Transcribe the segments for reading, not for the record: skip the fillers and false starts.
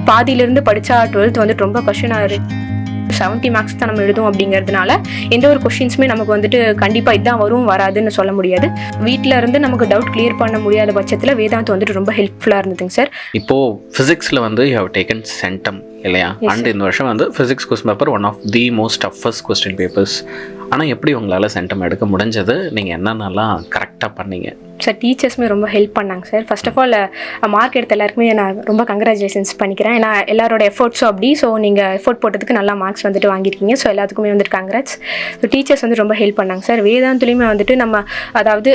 பாதியிலிருந்து படித்தா 12th வந்துட்டு ரொம்ப கஷ்டம். 70 மார்க்ஸ் தான் நம்ம எழுதும் அப்படிங்கிறதுனால எந்த ஒரு கொஷின்ஸுமே நமக்கு வந்துட்டு கண்டிப்பாக இதுதான் வரும் வராதுன்னு சொல்ல முடியாது. வீட்டில் இருந்து நமக்கு டவுட் கிளியர் பண்ண முடியாத பட்சத்தில் வேதாந்த் வந்துட்டு ரொம்ப ஹெல்ப்ஃபுல்லாக இருந்ததுங்க சார். இப்போது ஃபிசிக்ஸில் வந்து யூ ஹவ் டேக்கன் சென்டம் இல்லையா? அண்ட் இந்த வருஷம் வந்து physics question paper one of the most toughest question papers. ஆனால் எப்படி உங்களால் சென்டம் எடுக்க முடிஞ்சது? நீங்கள் என்னென்னலாம் கரெக்டாக பண்ணீங்க? சார் டீச்சர்ஸுமே ரொம்ப ஹெல்ப் பண்ணாங்க sir. First of all mark எடுத்த எல்லாருக்குமே நான் ரொம்ப கங்க்ராச்சுலேஷன்ஸ் பண்ணிக்கிறேன். ஏன்னா எல்லாரோட எஃபோர்ட்ஸும் அப்படி. ஸோ நீங்கள் எஃபோர்ட் போட்டதுக்கு நல்லா மார்க்ஸ் வந்துட்டு வாங்கியிருக்கீங்க. ஸோ எல்லாத்துக்குமே வந்துட்டு கங்க்ராட்ஸ். ஸோ டீச்சர்ஸ் வந்து ரொம்ப ஹெல்ப் பண்ணாங்க சார். வேதாந்த்லேயுமே வந்துட்டு நம்ம அதாவது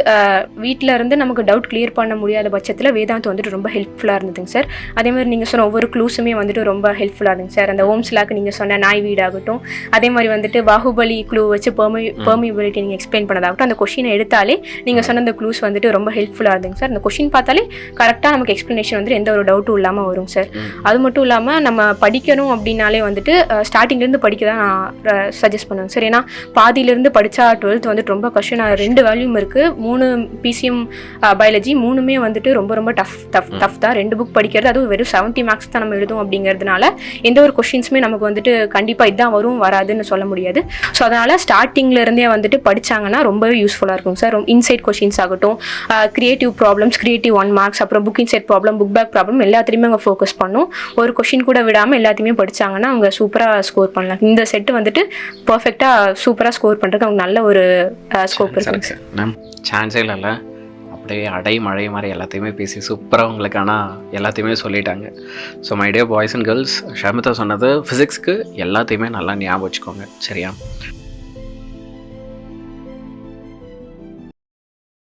வீட்டில் இருந்து நமக்கு டவுட் கிளியர் பண்ண முடியாத பட்சத்தில் வேதாந்த் வந்துட்டு ரொம்ப ஹெல்ப்ஃபுல்லாக இருந்ததுங்க சார். அதே மாதிரி நீங்கள் சொன்ன ஒவ்வொரு க்ளூஸுமே வந்துட்டு ரொம்ப ஹெல்ப்ஃபுல்லாக இருந்துங்க சார். அந்த ஓம்ஸ்லாக்கு நீங்கள் சொன்ன நாய் வீடாகட்டும், அதே மாதிரி வந்துட்டு பாகுபலி க்ளூ வச்சு பெர்மிபிலிட்டி நீங்கள் எக்ஸ்பிளைன் பண்ணதாகட்டும், அந்த கொஷினை எடுத்தாலே நீங்கள் சொன்ன அந்த க்ளூஸ் வந்துட்டு ரொம்ப ஹெல்ப்ஃபுல்லாக இருந்துங்க சார். அந்த கொஷின் பார்த்தாலே கரெக்டாக நமக்கு எக்ஸ்ப்ளனேஷன் வந்துட்டு எந்த ஒரு டவுட்டும் இல்லாமல் வரும் சார். அது மட்டும் இல்லாமல் நம்ம படிக்கணும் அப்படின்னாலே வந்துட்டு ஸ்டார்டிங்லேருந்து படிக்க தான் நான் சஜஸ்ட் பண்ணுவேன் சார். ஏன்னா பாதியிலேருந்து படித்தா 12th வந்துட்டு ரொம்ப கஷ்டம். 2 வேல்யூம் இருக்குது, 3 பிசிஎம் பயாலஜி, 3மே வந்துட்டு ரொம்ப ரொம்ப டஃப் தான். 2 புக் படிக்கிறது, அதுவும் வெறும் 70 மார்க்ஸ் தான் நம்ம எழுதும் அப்படிங்கிறதுனால எந்த ஒரு கொஷின்ஸுமே நமக்கு வந்துட்டு கண்டிப்பாக இதுதான் வரும் வராதுன்னு சொல்ல முடியாது. ஸோ அதனால் ஸ்டார்டிங்லேருந்தே வந்துட்டு படித்தாங்கன்னா ரொம்பவே யூஸ்ஃபுல்லாக இருக்கும் சார். இன்சைட் கொஷின்ஸ் ஆகட்டும், கிரியேட்டிவ் ப்ராப்ளம்ஸ், கிரியேட்டிவ் 1 மார்க்ஸ், அப்புறம் book inside problem, book back problem எல்லாத்தையுமே அவங்க ஃபோக்கஸ் பண்ணும். ஒரு கொஷின் கூட விடாமல் எல்லாத்தையுமே படித்தாங்கன்னா அவங்க சூப்பராக ஸ்கோர் பண்ணலாம். இந்த செட்டு வந்துட்டு பர்ஃபெக்டாக சூப்பராக ஸ்கோர் பண்ணுறதுக்கு அவங்க நல்ல ஒரு ஸ்கோப் இருக்குது மேம். சான்ஸே இல்லை, அப்படியே அடை மழை மாதிரி எல்லாத்தையுமே பேசி சூப்பராக உங்களுக்கு ஆனால் எல்லாத்தையுமே சொல்லிட்டாங்க. So my dear boys and girls, Sharmita சொன்னது ஃபிசிக்ஸ்க்கு எல்லாத்தையுமே நல்லா ஞாபகம் வச்சுக்கோங்க, சரியா?